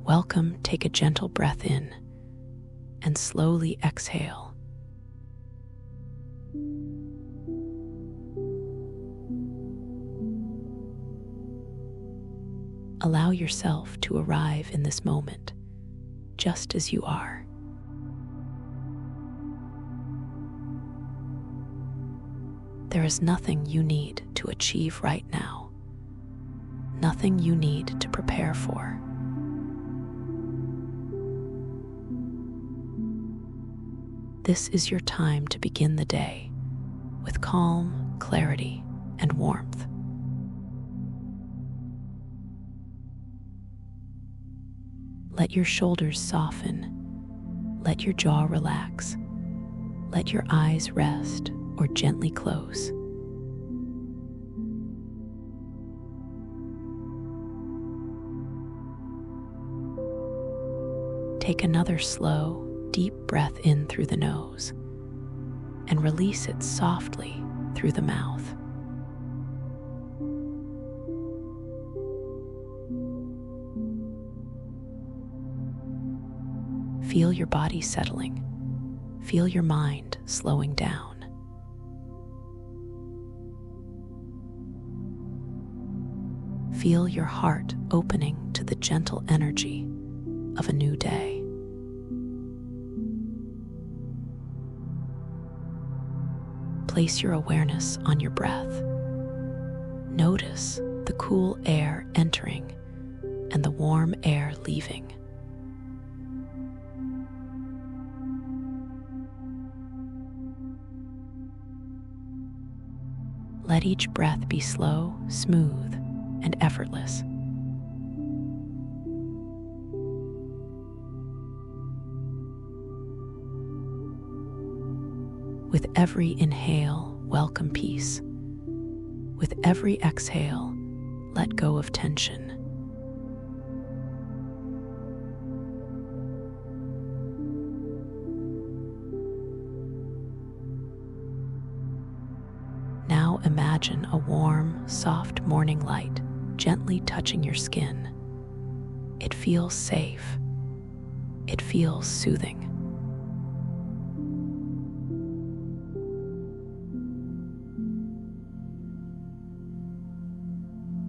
Welcome, take a gentle breath in and slowly exhale. Allow yourself to arrive in this moment, just as you are. There is nothing you need to achieve right now, nothing you need to prepare for. This is your time to begin the day with calm, clarity, and warmth. Let your shoulders soften, let your jaw relax, let your eyes rest or gently close. Take another slow, deep breath in through the nose and release it softly through the mouth. Feel your body settling. Feel your mind slowing down. Feel your heart opening to the gentle energy of a new day. Place your awareness on your breath. Notice the cool air entering and the warm air leaving. Let each breath be slow, smooth, and effortless. With every inhale, welcome peace. With every exhale, let go of tension. Now imagine a warm, soft morning light gently touching your skin. It feels safe. It feels soothing.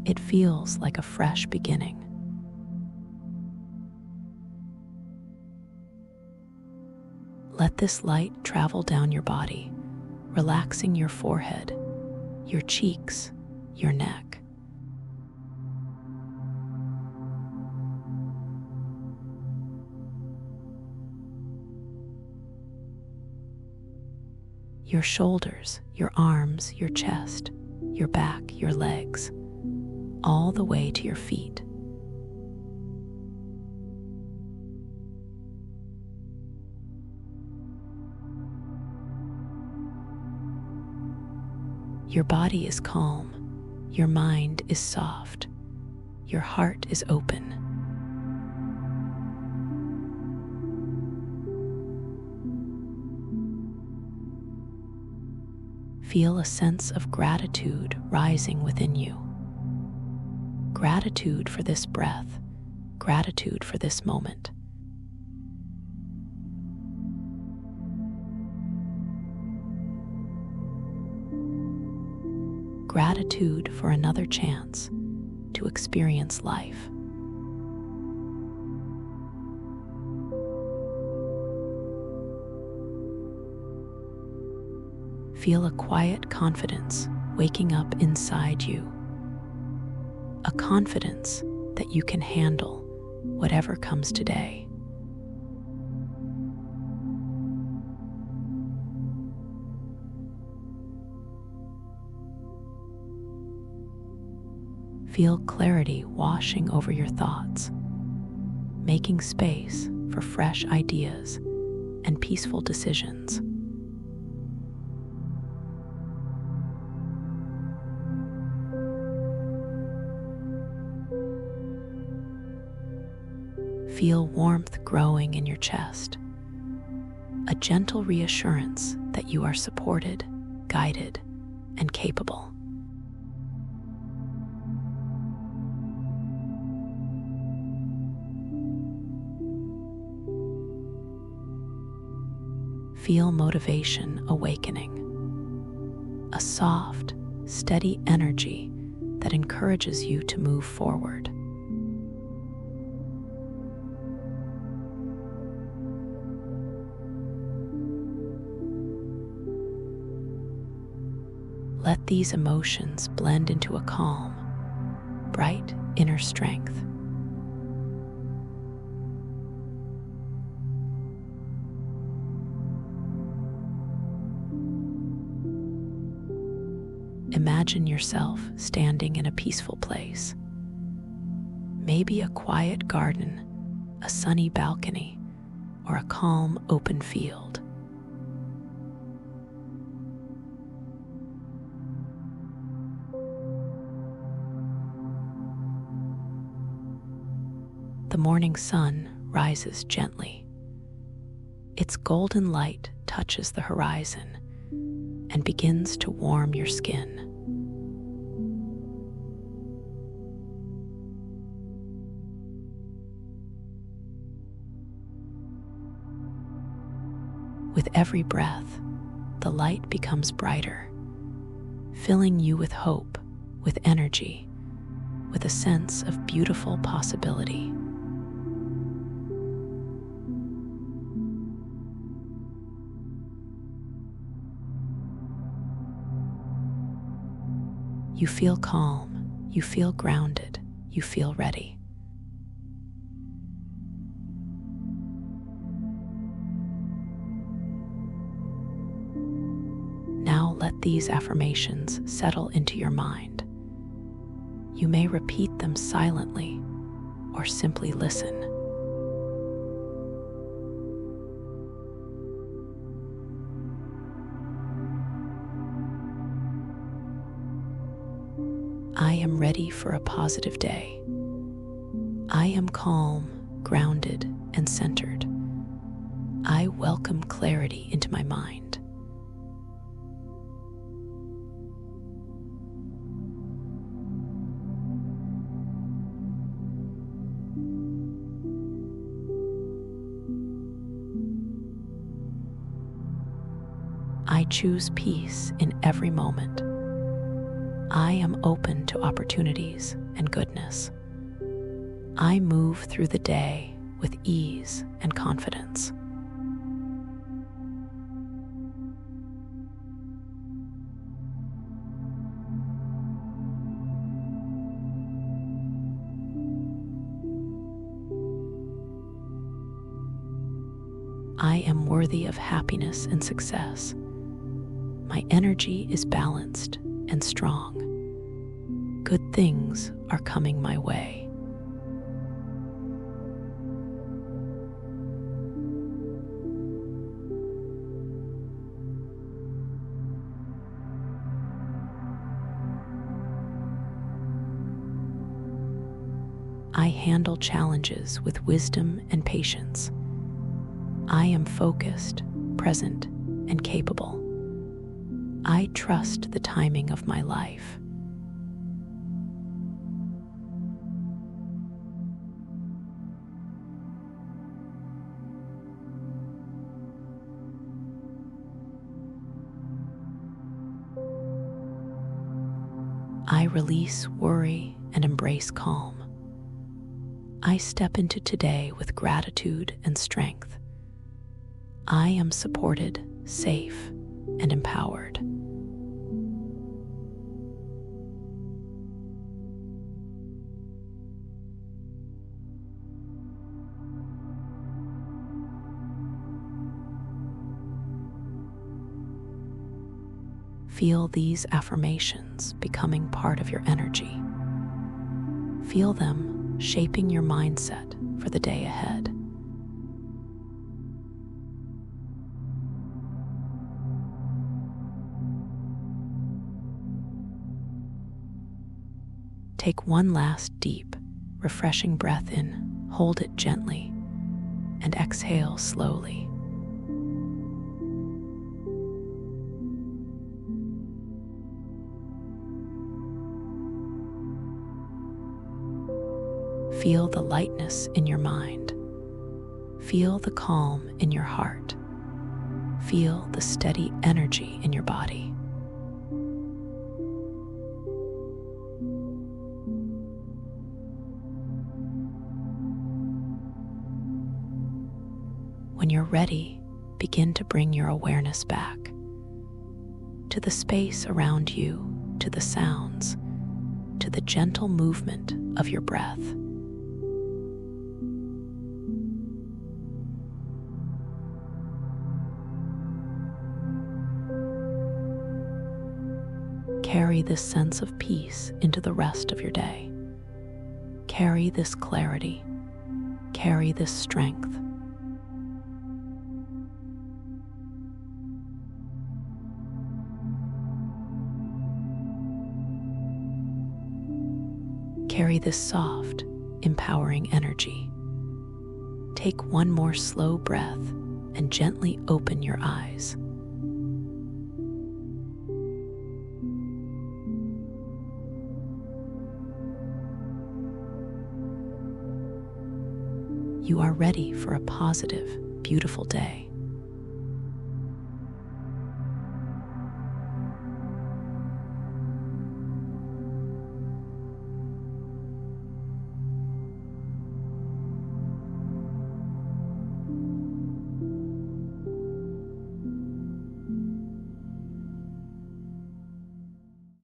It feels like a fresh beginning. Let this light travel down your body, relaxing your forehead, your cheeks, your neck. Your shoulders, your arms, your chest, your back, your legs, all the way to your feet. Your body is calm, your mind is soft, your heart is open. Feel a sense of gratitude rising within you. Gratitude for this breath, gratitude for this moment. Gratitude for another chance to experience life. Feel a quiet confidence waking up inside you. A confidence that you can handle whatever comes today. Feel clarity washing over your thoughts, making space for fresh ideas and peaceful decisions. Feel warmth growing in your chest, a gentle reassurance that you are supported, guided, and capable. Feel motivation awakening, a soft, steady energy that encourages you to move forward. Let these emotions blend into a calm, bright inner strength. Imagine yourself standing in a peaceful place, maybe a quiet garden, a sunny balcony, or a calm open field. The morning sun rises gently. Its golden light touches the horizon and begins to warm your skin. With every breath, the light becomes brighter, filling you with hope, with energy, with a sense of beautiful possibility. You feel calm, you feel grounded, you feel ready. Now let these affirmations settle into your mind. You may repeat them silently or simply listen. I am ready for a positive day. I am calm, grounded, and centered. I welcome clarity into my mind. I choose peace in every moment. I am open to opportunities and goodness. I move through the day with ease and confidence. I am worthy of happiness and success. My energy is balanced and strong. Good things are coming my way. I handle challenges with wisdom and patience. I am focused, present, and capable. I trust the timing of my life. I release worry and embrace calm. I step into today with gratitude and strength. I am supported, safe, and empowered. Feel these affirmations becoming part of your energy. Feel them shaping your mindset for the day ahead. Take one last deep, refreshing breath in, hold it gently, and exhale slowly. Feel the lightness in your mind. Feel the calm in your heart. Feel the steady energy in your body. When you're ready, begin to bring your awareness back to the space around you, to the sounds, to the gentle movement of your breath. Carry this sense of peace into the rest of your day. Carry this clarity. Carry this strength. Carry this soft, empowering energy. Take one more slow breath and gently open your eyes. You are ready for a positive, beautiful day.